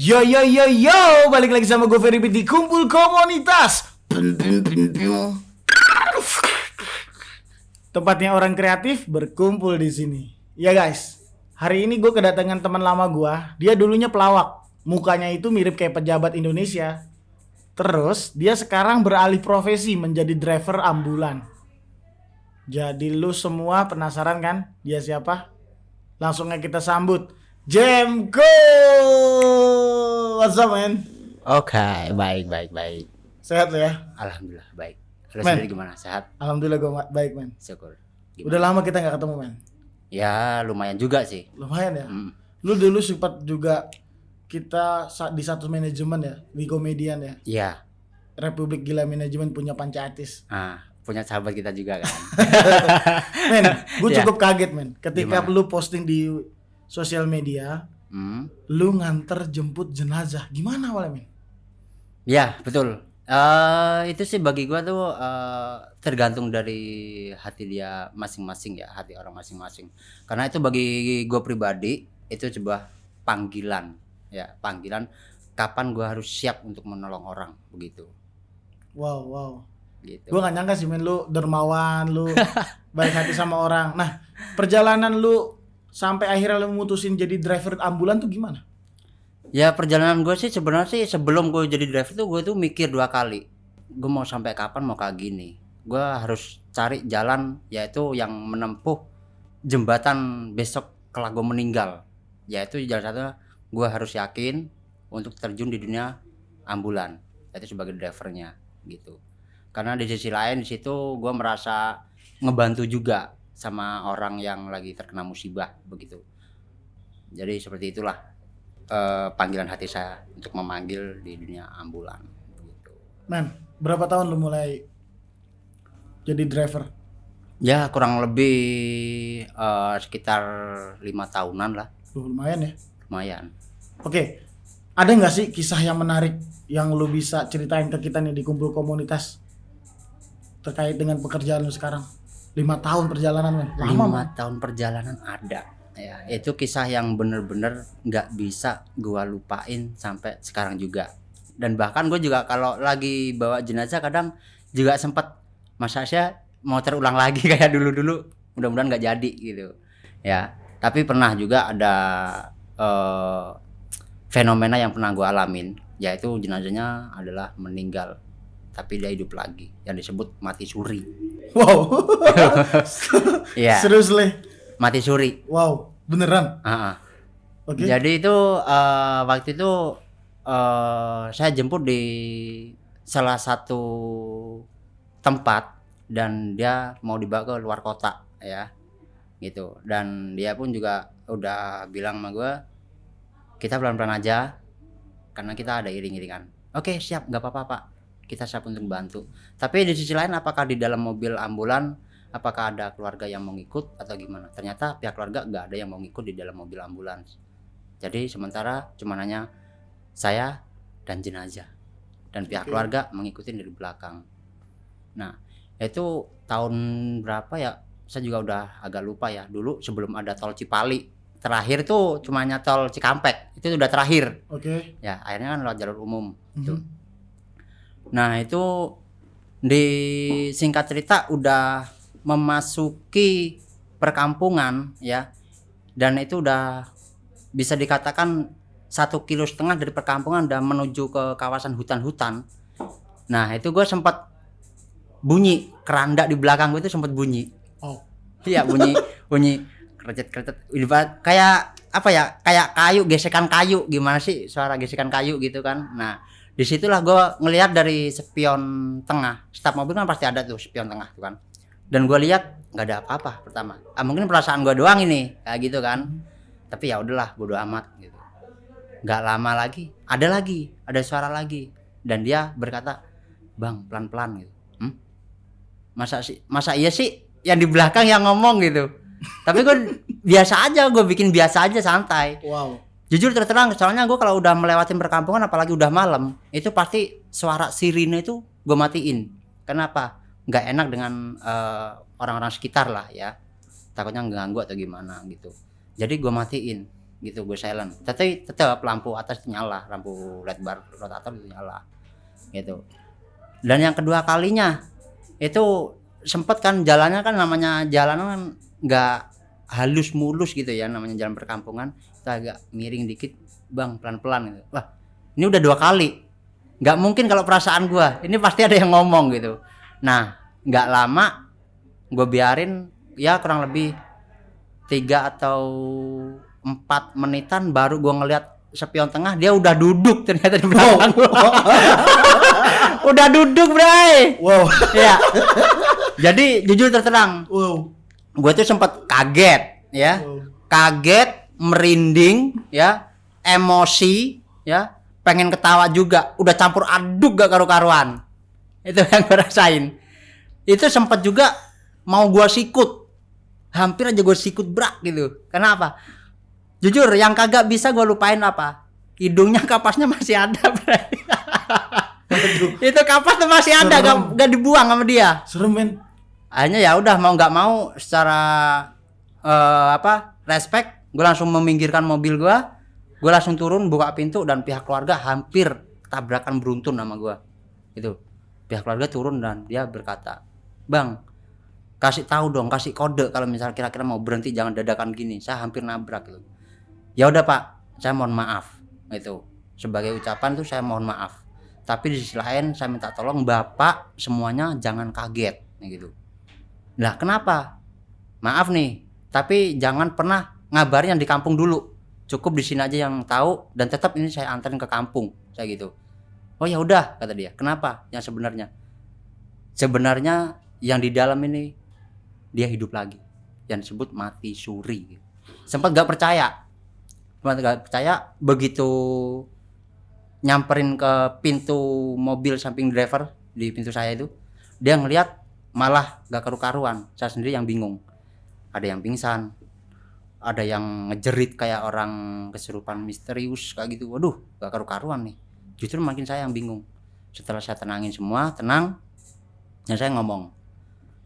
Yo yo yo yo, balik lagi sama gue Ferry di Kumpul Komunitas. Tempatnya orang kreatif berkumpul di sini. Ya guys, hari ini gue kedatangan teman lama gue. Dia dulunya pelawak, mukanya itu mirip kayak pejabat Indonesia. Terus dia sekarang beralih profesi menjadi driver ambulan. Jadi lu semua penasaran kan dia siapa? Langsung aja kita sambut Jemko. What's up, man? Oke, baik. Sehat lo ya? Alhamdulillah baik. Lu Men. sendiri gimana? Sehat? Alhamdulillah gue baik, man. Syukur. Udah lama kita gak ketemu, man. Ya, lumayan juga sih. Lumayan ya. Lu dulu sempat juga kita di satu manajemen ya, di komedian ya. Iya. Republik Gila Manajemen punya Panca Artis. Punya sahabat kita juga kan. Men, gue Ya. cukup kaget, men. Ketika Gimana? lu posting di sosial media, lu nganter jemput jenazah. Gimana awalnya, men? Ya, betul. Itu sih bagi gua tuh tergantung dari hati dia masing-masing ya, hati orang masing-masing. Karena itu bagi gua pribadi itu sebuah panggilan, ya, panggilan kapan gua harus siap untuk menolong orang begitu. Wow. Gitu. Gue gak nyangka sih, men, lu dermawan, lu baik hati sama orang. Nah, perjalanan lu sampai akhirnya lu mutusin jadi driver ambulan tuh gimana? Ya perjalanan gue sih sebenarnya sih sebelum gue jadi driver tuh gue tuh mikir 2 kali. Gue mau sampai kapan mau kayak gini. Gue harus cari jalan yaitu yang menempuh jembatan besok kalau gue meninggal. Yaitu jalan satu gue harus yakin untuk terjun di dunia ambulan. Yaitu sebagai drivernya gitu. Karena di sisi lain di situ gue merasa ngebantu juga sama orang yang lagi terkena musibah begitu. Jadi seperti itulah panggilan hati saya untuk memanggil di dunia ambulan gitu. Men, berapa tahun lu mulai jadi driver? Ya kurang lebih sekitar 5 tahunan lah, Lumayan ya. lumayan. Oke, ada nggak sih kisah yang menarik yang lu bisa ceritain ke kita nih di Kumpul Komunitas terkait dengan pekerjaan lu sekarang? 5 tahun perjalanan, men. Lama, 5 men. tahun perjalanan ada. Ya, itu kisah yang bener-bener nggak bisa gua lupain sampai sekarang juga. Dan bahkan gue juga kalau lagi bawa jenazah kadang juga sempat masa saya mau terulang lagi kayak dulu-dulu. Mudah-mudahan nggak jadi gitu. Ya, tapi pernah juga ada fenomena yang pernah gue alamin, yaitu jenazahnya adalah meninggal tapi dia hidup lagi, yang disebut mati suri. Wow. Iya. Serius, Le? Mati suri. Wow, beneran? Heeh. Oke. Jadi itu waktu itu saya jemput di salah satu tempat dan dia mau dibawa ke luar kota ya gitu, dan dia pun juga udah bilang sama gue kita pelan-pelan aja karena kita ada iring-iringan. Oke, siap, nggak apa-apa Pak, kita siap untuk bantu. Tapi di sisi lain apakah di dalam mobil ambulan apakah ada keluarga yang mau ngikut atau gimana? Ternyata pihak keluarga nggak ada yang mau ngikut di dalam mobil ambulans. Jadi sementara cuma hanya saya dan jenazah, dan pihak keluarga mengikuti dari belakang. Nah itu tahun berapa ya? Saya juga udah agak lupa ya. Dulu sebelum ada tol Cipali, terakhir tuh cuma hanya tol Cikampek, itu udah terakhir. Oke. Ya akhirnya kan lewat jalur umum. Tuh. Nah itu di singkat cerita udah memasuki perkampungan ya, dan itu udah bisa dikatakan 1,5 kilo dari perkampungan dan menuju ke kawasan hutan-hutan. Nah itu gue sempat bunyi keranda di belakang gue itu sempat bunyi. Oh. Iya bunyi krecet kayak apa ya, kayak kayu, gesekan kayu, gimana sih suara gesekan kayu gitu kan. Nah disitulah gue ngelihat dari spion tengah, setiap mobil kan pasti ada tuh spion tengah tuh kan, dan gue lihat nggak ada apa-apa pertama. Mungkin perasaan gue doang ini kayak gitu kan, tapi ya udahlah bodo amat gitu. Nggak lama lagi ada suara lagi dan dia berkata, bang pelan-pelan gitu. Masa iya sih yang di belakang yang ngomong gitu. Tapi gue biasa aja, gue bikin biasa aja, santai. Wow. Jujur terang, soalnya gue kalau udah melewatin perkampungan apalagi udah malam, itu pasti suara sirine itu gue matiin. Kenapa? Nggak enak dengan orang-orang sekitar lah ya, takutnya ngeganggu atau gimana gitu. Jadi gue matiin. gitu, gue silent. Tapi tetap lampu atas nyala, lampu LED bar rotator itu nyala gitu. Dan yang kedua kalinya itu sempet kan jalannya kan, namanya jalanan kan nggak halus mulus gitu ya, namanya jalan perkampungan, kita agak miring dikit, bang pelan-pelan gitu. Wah ini udah 2 kali, nggak mungkin kalau perasaan gua ini pasti ada yang ngomong gitu. Nah nggak lama gue biarin ya, kurang lebih 3 atau 4 menitan baru gue ngeliat spion tengah, dia udah duduk ternyata di belakang gua. Udah duduk bray. Wow. Ya. Jadi jujur terang, Wow. gue tuh sempat kaget ya, Wow. kaget, merinding ya, emosi ya, pengen ketawa juga, udah campur aduk gak karu-karuan. Itu yang gue rasain. Itu sempat juga mau gue sikut, hampir aja gue sikut brak gitu. Kenapa? Jujur yang kagak bisa gue lupain apa? Hidungnya kapasnya masih ada bray. Itu kapas tuh masih ada, gak dibuang sama dia. Serem men. Akhirnya ya udah mau nggak mau secara respect, gue langsung meminggirkan mobil gue langsung turun buka pintu, dan pihak keluarga hampir tabrakan beruntun sama gue. Itu pihak keluarga turun dan dia berkata, bang kasih tahu dong, kasih kode kalau misalnya kira-kira mau berhenti, jangan dadakan gini, saya hampir nabrak gitu. Ya udah pak, saya mohon maaf. Itu sebagai ucapan tuh saya mohon maaf, tapi di sisi lain saya minta tolong bapak semuanya jangan kaget gitu. Lah kenapa? Maaf nih, tapi jangan pernah ngabarin yang di kampung dulu. Cukup di sini aja yang tahu, dan tetap ini saya anterin ke kampung, saya gitu. Oh ya udah, kata dia. Kenapa? Yang sebenarnya? Sebenarnya yang di dalam ini dia hidup lagi. Yang disebut mati suri. Sempat gak percaya. Begitu nyamperin ke pintu mobil samping driver di pintu saya itu, dia ngelihat malah gak karu-karuan. Saya sendiri yang bingung. Ada yang pingsan, ada yang ngejerit kayak orang kesurupan misterius kayak gitu. Waduh, gak karu-karuan nih. Justru makin saya yang bingung. Setelah saya tenangin semua, tenang, dan saya ngomong,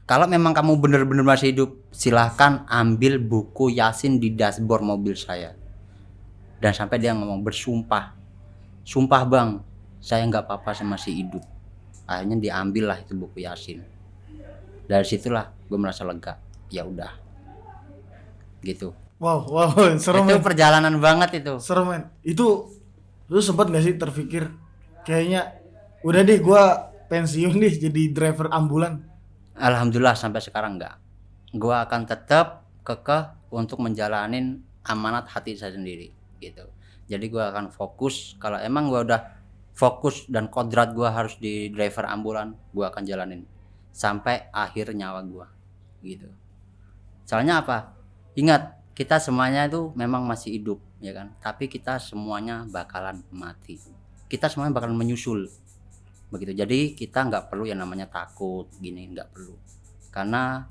kalau memang kamu benar-benar masih hidup, silahkan ambil buku Yasin di dashboard mobil saya. Dan sampai dia ngomong bersumpah, sumpah bang, saya nggak apa-apa, saya masih hidup. Akhirnya diambil lah itu buku Yasin. Dari situlah gue merasa lega. Ya udah, gitu. Wow, serem Itu men. perjalanan banget itu. Serem men. Itu lu sempat gak sih terpikir kayaknya udah deh gua pensiun deh jadi driver ambulan? Alhamdulillah sampai sekarang enggak. Gue akan tetap kekeh untuk menjalanin amanat hati saya sendiri gitu. Jadi gue akan fokus, kalau emang gue udah fokus dan kodrat gue harus di driver ambulan, gue akan jalanin sampai akhir nyawa gue gitu. Soalnya apa? Ingat, kita semuanya itu memang masih hidup ya kan, tapi kita semuanya bakalan mati. Kita semuanya bakalan menyusul begitu. Jadi kita nggak perlu yang namanya takut gini, nggak perlu, karena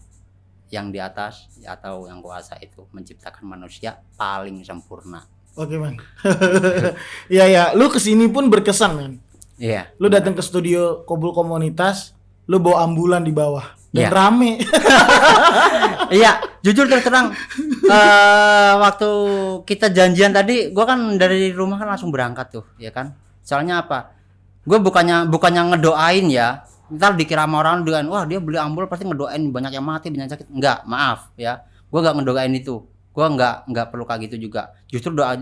yang di atas atau yang kuasa itu menciptakan manusia paling sempurna. Oke man. Iya ya, lu kesini pun berkesan men. Iya. Lu datang ke studio Kobul Komunitas, lu bawa ambulan di bawah dan Iya. rame. Iya, jujur terang, waktu kita janjian tadi, gua kan dari rumah kan langsung berangkat tuh, ya kan. Soalnya apa? Gue bukannya ngedoain ya, ntar dikira sama orang dengan wah dia beli ambul pasti ngedoain banyak yang mati, banyak yang sakit. Enggak, maaf ya, gue nggak ngedoain itu. Gue nggak perlu kayak gitu juga. Justru doa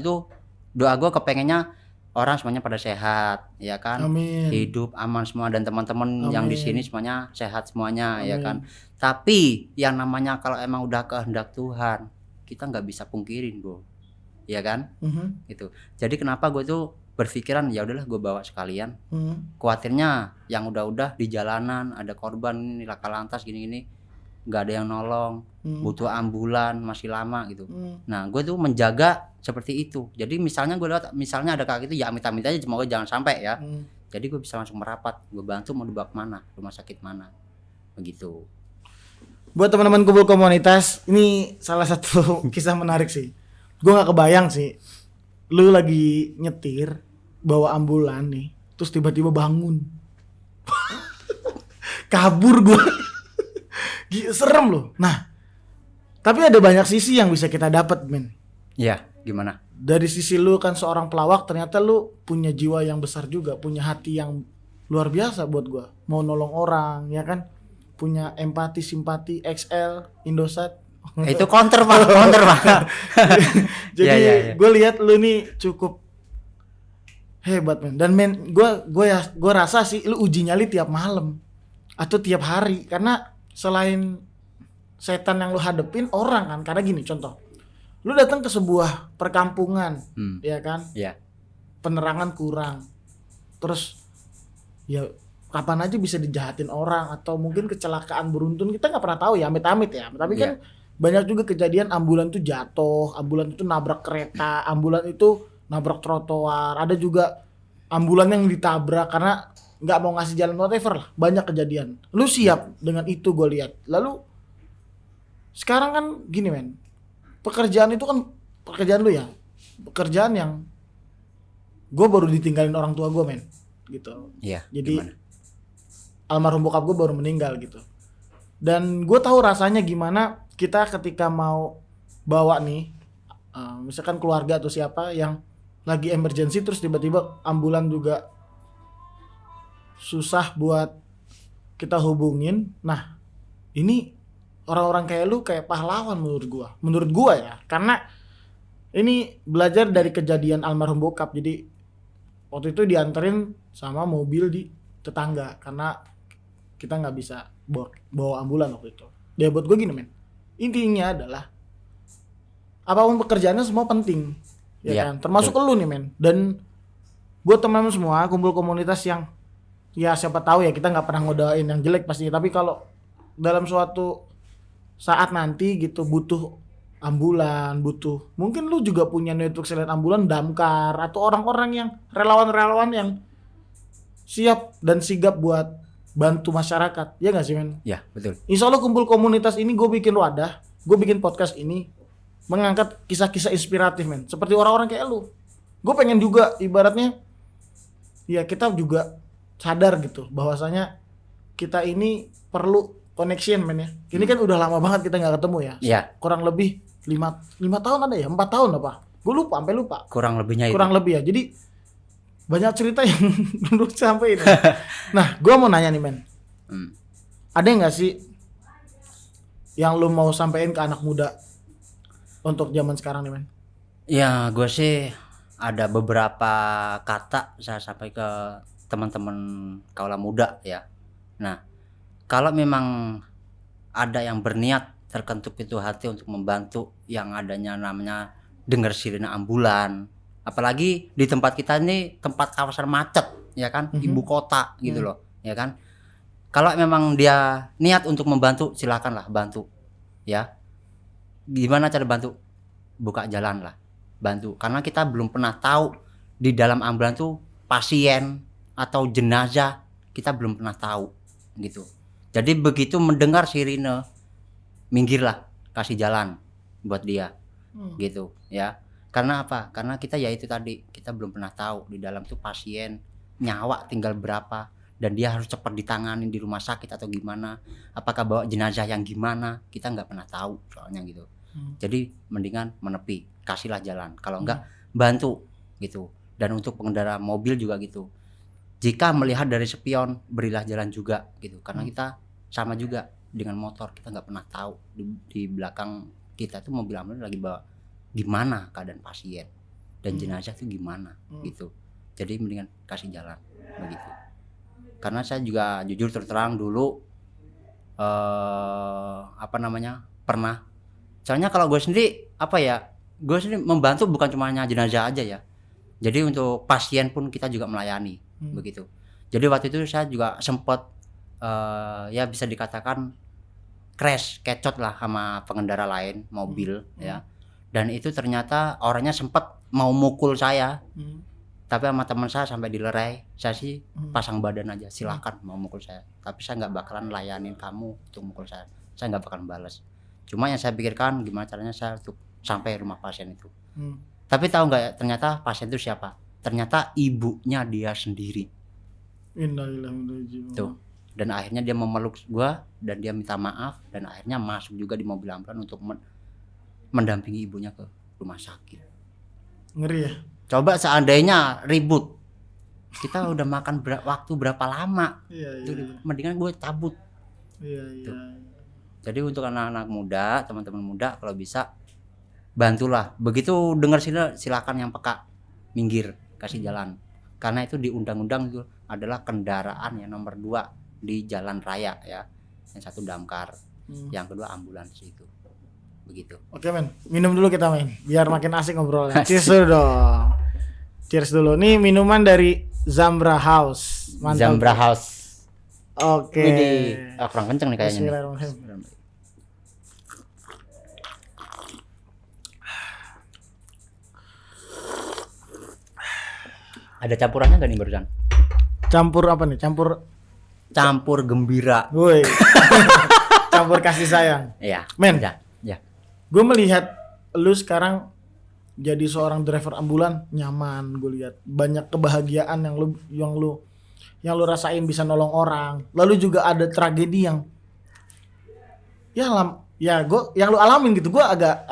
gue kepengennya orang semuanya pada sehat, ya kan. Amin. Hidup aman semua, dan teman-teman yang di sini semuanya sehat semuanya. Amin. Ya kan. Tapi yang namanya kalau emang udah kehendak Tuhan, kita nggak bisa pungkirin bro, ya kan. Gitu. Jadi kenapa gue tuh berpikiran ya udahlah gue bawa sekalian. Khawatirnya yang udah di jalanan ada korban ini laka lantas gini-gini, nggak ada yang nolong, butuh ambulan masih lama gitu. Nah gue tuh menjaga seperti itu. Jadi misalnya gue lewat, misalnya ada kayak gitu ya amit-amit aja, semoga jangan sampai ya. Jadi gue bisa langsung merapat, gue bantu mau dibawa kemana, rumah sakit mana, begitu. Buat teman-teman Kobul Komunitas, ini salah satu kisah menarik sih. Gue nggak kebayang sih, lu lagi nyetir bawa ambulan nih, terus tiba-tiba bangun, kabur gue. Serem loh. Nah, tapi ada banyak sisi yang bisa kita dapat men. Iya. Gimana? Dari sisi lu kan seorang pelawak, ternyata lu punya jiwa yang besar juga, punya hati yang luar biasa buat gua. Mau nolong orang, ya kan? Punya empati, simpati, XL, Indosat. Itu counter Pak, counter Pak. Jadi Ya, ya, ya. gue lihat lu nih cukup hebat men. Dan men, gue rasa sih lu uji nyali tiap malam atau tiap hari, karena selain setan yang lu hadepin orang kan. Karena gini contoh, lu datang ke sebuah perkampungan, ya kan? Ya. Penerangan kurang, terus ya kapan aja bisa dijahatin orang, atau mungkin kecelakaan beruntun, kita nggak pernah tahu ya, amit-amit ya. Tapi kan banyak juga kejadian ambulan tuh jatuh, ambulan itu nabrak kereta, ambulan itu nabrak trotoar, ada juga ambulan yang ditabrak karena nggak mau ngasih jalan, whatever lah, banyak kejadian. Lu siap dengan itu, gue lihat. Lalu sekarang kan gini men, pekerjaan itu kan pekerjaan lu ya, pekerjaan yang gue baru ditinggalin orang tua gue men, gitu. Iya. Jadi Gimana? almarhum bokap gue baru meninggal gitu, dan gue tahu rasanya gimana kita ketika mau bawa nih misalkan keluarga atau siapa yang lagi emergency, terus tiba-tiba ambulan juga susah buat kita hubungin. Nah ini orang-orang kayak lu kayak pahlawan menurut gua ya, karena ini belajar dari kejadian almarhum bokap. Jadi waktu itu dianterin sama mobil di tetangga karena kita nggak bisa bawa ambulan waktu itu. Dia buat gue gini men, intinya adalah apapun pekerjaannya semua penting, ya kan, termasuk lu nih men. Dan buat teman-teman semua, kumpul komunitas yang ya siapa tahu ya, kita nggak pernah ngodain yang jelek pastinya, tapi kalau dalam suatu saat nanti gitu butuh ambulan, butuh, mungkin lu juga punya network selain ambulan, damkar, atau orang-orang yang relawan-relawan yang siap dan sigap buat bantu masyarakat, ya nggak sih men? Ya, betul. Insya Allah kumpul komunitas ini gue bikin wadah, gue bikin podcast ini mengangkat kisah-kisah inspiratif men, seperti orang-orang kayak lu. Gue pengen juga ibaratnya ya kita juga sadar gitu bahwasanya kita ini perlu connection men ya. Ini kan udah lama banget kita nggak ketemu ya. Iya. Kurang lebih 5 tahun ada ya, 4 tahun apa? Gue lupa, sampai lupa. Kurang lebihnya itu. Kurang lebih ya. Jadi banyak cerita yang belum sampai ini. Nah, gue mau nanya nih men, ada nggak sih yang lu mau sampein ke anak muda untuk zaman sekarang nih men? Ya, gue sih ada beberapa kata saya sampai ke teman-teman kaula muda ya. Nah, kalau memang ada yang berniat terketuk itu hati untuk membantu yang adanya namanya dengar sirine ambulan, apalagi di tempat kita ini tempat kawasan macet ya kan, ibu kota gitu loh ya kan. Kalau memang dia niat untuk membantu, silakanlah bantu ya. Gimana cara bantu? Buka jalan lah, bantu, karena kita belum pernah tahu di dalam ambulan tuh pasien atau jenazah, kita belum pernah tahu gitu. Jadi begitu mendengar sirine, minggirlah, kasih jalan buat dia gitu ya. Karena apa? Karena kita ya itu tadi, kita belum pernah tahu di dalam tuh pasien, nyawa tinggal berapa, dan dia harus cepat ditangani di rumah sakit atau gimana, apakah bawa jenazah yang gimana, kita nggak pernah tahu soalnya gitu. Jadi mendingan menepi, kasihlah jalan, kalau enggak bantu gitu. Dan untuk pengendara mobil juga gitu, jika melihat dari spion, berilah jalan juga gitu, karena kita sama juga dengan motor, kita nggak pernah tahu di belakang kita tuh mobil ambulans lagi bawa gimana keadaan pasien dan jenazah tuh gimana gitu. Jadi mendingan kasih jalan begitu. Karena saya juga jujur terang dulu pernah. Soalnya kalau gue sendiri gue sendiri membantu bukan cuma jenazah aja ya. Jadi untuk pasien pun kita juga melayani begitu. Jadi waktu itu saya juga sempat ya bisa dikatakan kecot lah sama pengendara lain mobil ya. Dan itu ternyata orangnya sempat mau mukul saya, tapi sama teman saya sampai dilerai. Saya sih pasang badan aja, silakan mau mukul saya, tapi saya nggak bakalan layanin kamu untuk mukul saya nggak bakalan balas. Cuma yang saya pikirkan gimana caranya saya untuk sampai rumah pasien itu. Tapi tahu nggak ya, ternyata pasien itu siapa? Ternyata ibunya dia sendiri. Innalillahi. Tuh. Dan akhirnya dia memeluk gua dan dia minta maaf, dan akhirnya masuk juga di mobil ambulan untuk mendampingi ibunya ke rumah sakit Ngeri ya. Coba seandainya ribut, kita udah makan waktu berapa lama? Iya, Itu iya. mendingan gue cabut. Iya, iya. Jadi untuk anak-anak muda, teman-teman muda, kalau bisa bantulah. Begitu dengar silakan yang peka minggir, kasih jalan. Karena itu di undang-undang itu adalah kendaraan yang nomor 2 di jalan raya ya. Yang satu damkar, yang kedua ambulans itu. Begitu. Oke men, minum dulu kita men, biar makin asik ngobrolnya. Cheers dulu dong. Cheers dulu. Nih minuman dari Zambra House. Mantap. Zambra House. Oke. Kurang kenceng nih kayaknya nih. Bismillahirrahmanirrahim. Ada campurannya nggak nih barusan? Campur apa nih? Campur gembira. Woi. Campur kasih sayang. Iya. Men. Ya. Gue melihat lu sekarang jadi seorang driver ambulan nyaman. Gue lihat banyak kebahagiaan yang lu rasain, bisa nolong orang. Lalu juga ada tragedi yang yang lu alamin gitu. Gue agak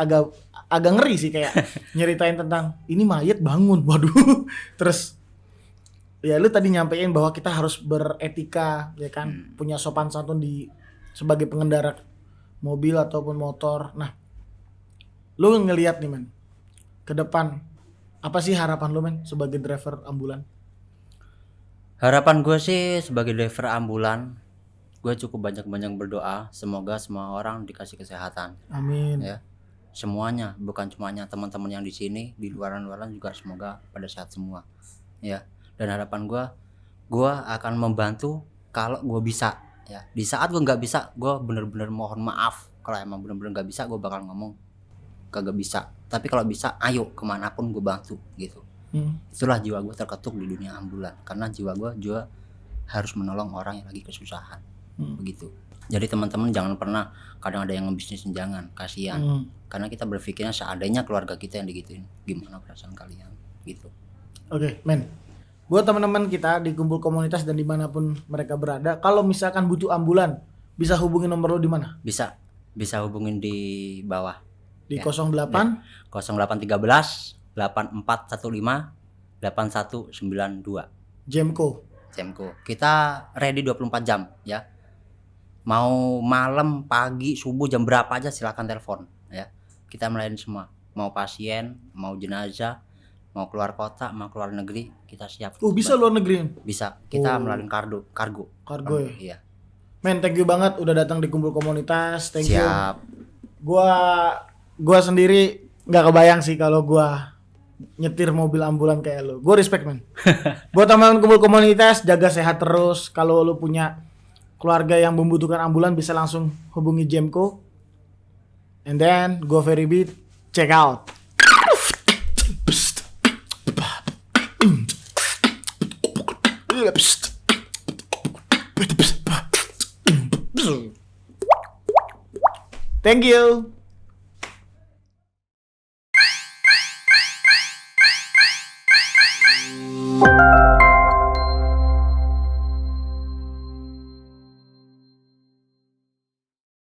ngeri sih, kayak nyeritain tentang ini mayat bangun. Waduh. Terus ya lu tadi nyampein bahwa kita harus beretika ya kan, punya sopan santun sebagai pengendara mobil ataupun motor. Nah, lu ngelihat nih men, ke depan apa sih harapan lu men sebagai driver ambulan? Harapan gue sih sebagai driver ambulan, gue cukup banyak-banyak berdoa, semoga semua orang dikasih kesehatan. Amin. Ya, semuanya, bukan cumanya teman-teman yang di sini, di luaran-luaran juga semoga pada sehat semua. Ya, dan harapan gue akan membantu kalau gue bisa. Ya, di saat gue nggak bisa, gue bener-bener mohon maaf. Kalau emang bener-bener nggak bisa, gue bakal ngomong kagak bisa. Tapi kalau bisa, ayo kemanapun gue bantu gitu. Itulah jiwa gue terketuk di dunia ambulan, karena jiwa gue juga harus menolong orang yang lagi kesusahan. Begitu. Jadi teman-teman jangan pernah, kadang ada yang ngebisnisin, jangan, kasihan. Karena kita berpikirnya seandainya keluarga kita yang digituin, gimana perasaan kalian gitu. Oke, men. Buat teman-teman kita di kumpul komunitas dan dimanapun mereka berada, kalau misalkan butuh ambulan, bisa hubungi nomor lo di mana? Bisa hubungin di bawah. Di Ya. 08 0813 8415 8192. Jemko. Kita ready 24 jam ya. Mau malam, pagi, subuh, jam berapa aja silakan telepon ya. Kita melayani semua. Mau pasien, mau jenazah, mau keluar kota, mau keluar negeri, kita siap. Bisa luar negeri? Bisa. Kita melalui kargo. Kargo ya? Iya. Men, thank you banget udah datang di kumpul komunitas. Thank you. Siap. Gua sendiri nggak kebayang sih kalau gua nyetir mobil ambulan kayak lo. Gue respect men. Buat teman-teman kumpul komunitas, jaga sehat terus. Kalau lo punya keluarga yang membutuhkan ambulan, bisa langsung hubungi Jemko. And then go very beat, check out. Thank you.